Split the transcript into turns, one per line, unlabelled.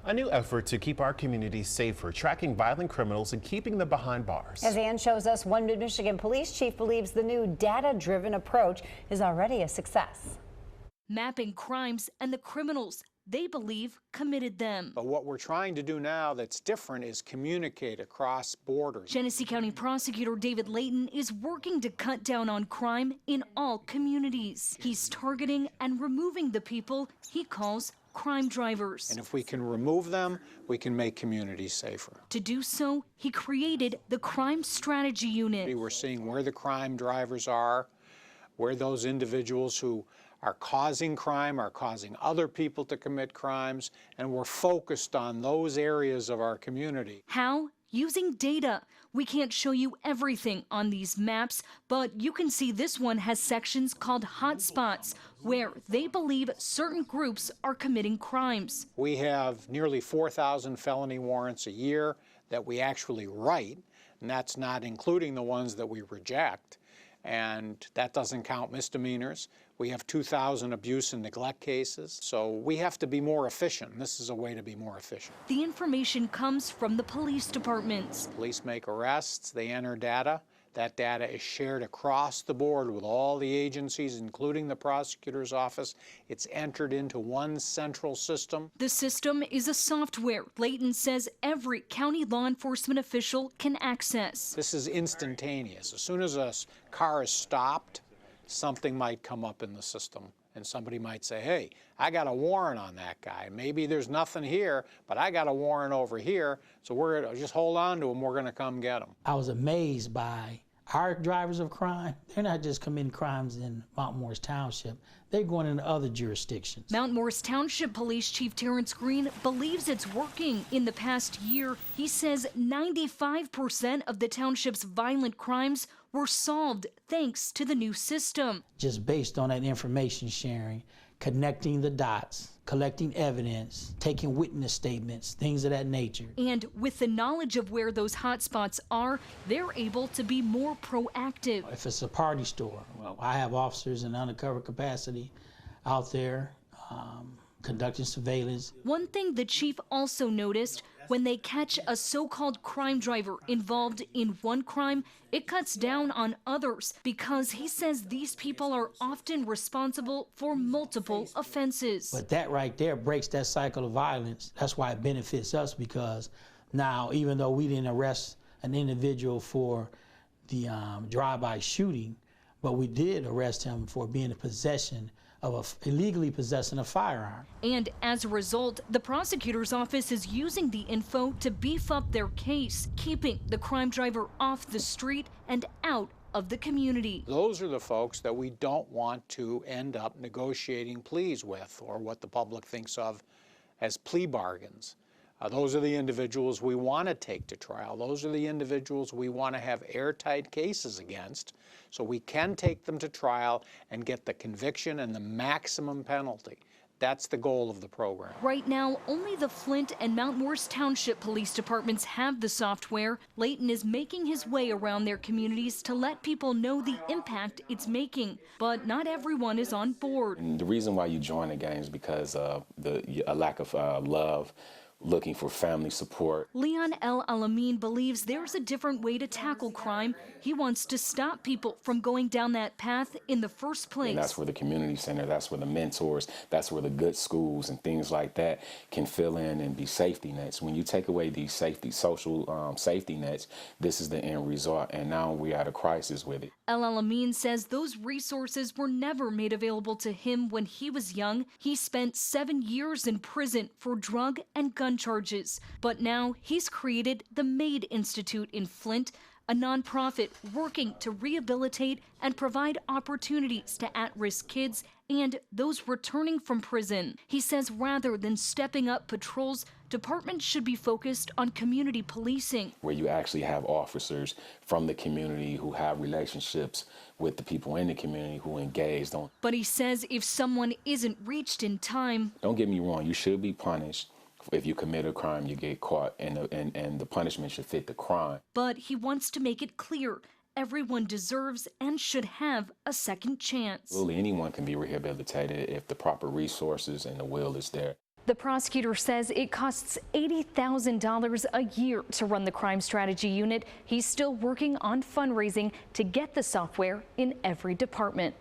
A new effort to keep our communities safer, tracking violent criminals and keeping them behind bars.
As Ann shows us, one Mid-Michigan police chief believes the new data-driven approach is already a success.
Mapping crimes and the criminals they believe committed them.
But what we're trying to do now that's different is communicate across borders.
Genesee County Prosecutor David Layton is working to cut down on crime in all communities. He's targeting and removing the people he calls crime drivers.
And if we can remove them, we can make communities safer.
To do so, he created the Crime Strategy Unit.
We're seeing where the crime drivers are, where those individuals who are causing crime are causing other people to commit crimes, and we're focused on those areas of our community.
How? Using data. We can't show you everything on these maps, but you can see this one has sections called hotspots, where they believe certain groups are committing crimes.
We have nearly 4,000 felony warrants a year that we actually write, and that's not including the ones that we reject. And that doesn't count misdemeanors. We have 2,000 abuse and neglect cases. So we have to be more efficient. This is a way to be more efficient.
The information comes from the police departments.
Police make arrests, they enter data. That data is shared across the board with all the agencies, including the prosecutor's office. It's entered into one central system.
The system is a software Layton says every county law enforcement official can access.
This is instantaneous. As soon as a car is stopped, something might come up in the system. And somebody might say, hey, I got a warrant on that guy. Maybe there's nothing here, but I got a warrant over here, so we're gonna just hold on to him. We're gonna come get him.
I was amazed by our drivers of crime. They're not just committing crimes in Mount Morris Township. They're going into other jurisdictions.
Mount Morris Township Police Chief Terrence Green believes it's working. In the past year, he says 95% of the township's violent crimes were solved thanks to the new system.
Just based on that information sharing, connecting the dots, collecting evidence, taking witness statements, things of that nature.
And with the knowledge of where those hotspots are, they're able to be more proactive.
If it's a party store, well, I have officers in undercover capacity out there conducting surveillance.
One thing the chief also noticed, when they catch a so-called crime driver involved in one crime, it cuts down on others because he says these people are often responsible for multiple offenses.
But that right there breaks that cycle of violence. That's why it benefits us, because now, even though we didn't arrest an individual for the drive-by shooting, but we did arrest him for being in possession of illegally possessing a firearm.
And as a result, the prosecutor's office is using the info to beef up their case, keeping the crime driver off the street and out of the community.
Those are the folks that we don't want to end up negotiating pleas with, or what the public thinks of as plea bargains. Those are the individuals we want to take to trial. Those are the individuals we want to have airtight cases against, so we can take them to trial and get the conviction and the maximum penalty. That's the goal of the program.
Right now, only the Flint and Mount Morris Township Police Departments have the software. Layton is making his way around their communities to let people know the impact it's making. But not everyone is on board.
And the reason why you join the gang is because of a lack of love, looking for family support.
Leon El Alamin believes there's a different way to tackle crime. He wants to stop people from going down that path in the first place.
And that's where the community center, that's where the mentors, that's where the good schools and things like that can fill in and be safety nets. When you take away these social safety nets, this is the end result, and now we're at a crisis with it.
El Alamin says those resources were never made available to him when he was young. He spent 7 years in prison for drug and gun charges. But now he's created the MAID Institute in Flint, a nonprofit working to rehabilitate and provide opportunities to at-risk kids and those returning from prison. He says rather than stepping up patrols, departments should be focused on community policing,
where you actually have officers from the community who have relationships with the people in the community who engage.
But he says if someone isn't reached in time...
Don't get me wrong, you should be punished. If you commit a crime, you get caught, and the punishment should fit the crime.
But he wants to make it clear everyone deserves and should have a second chance.
Really, anyone can be rehabilitated if the proper resources and the will is there.
The prosecutor says it costs $80,000 a year to run the crime strategy unit. He's still working on fundraising to get the software in every department.